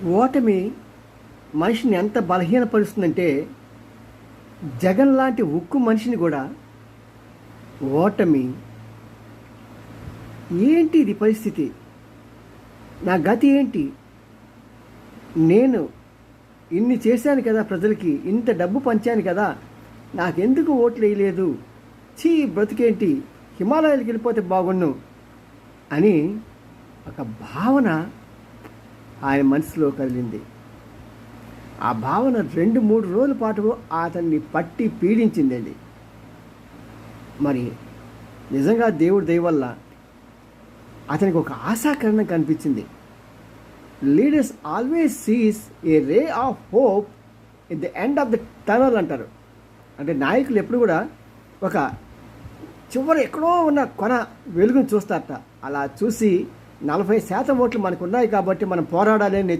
ఓటమి మనిషిని ఎంత బలహీనపరుస్తుందంటే, జగన్ లాంటి ఉక్కు మనిషిని కూడా ఓటమి ఏంటి ఇది పరిస్థితి, నా గతి ఏంటి, నేను ఇన్ని చేశాను కదా, ప్రజలకి ఇంత డబ్బు పంచాను కదా, నాకెందుకు ఓట్లు వేయలేదు, చీ బ్రతికేంటి, హిమాలయాలకు వెళ్ళిపోతే బాగుండు అని ఒక భావన ఆయన మనసులో కదిలింది. ఆ భావన 2-3 రోజుల పాటు అతన్ని పట్టి పీడించిందండి. మరి నిజంగా దేవుడి దయ వల్ల అతనికి ఒక ఆశాకిరణం కనిపించింది. Leaders always sees a ray of hope in the end of the tunnel అంటారు. అంటే నాయకులు ఎప్పుడు కూడా ఒక చివరి ఎక్కడో ఉన్న కొన వెలుగును చూస్తారట. అలా చూసి 40% ఓట్లు మనకు ఉన్నాయి కాబట్టి మనం పోరాడాలి అని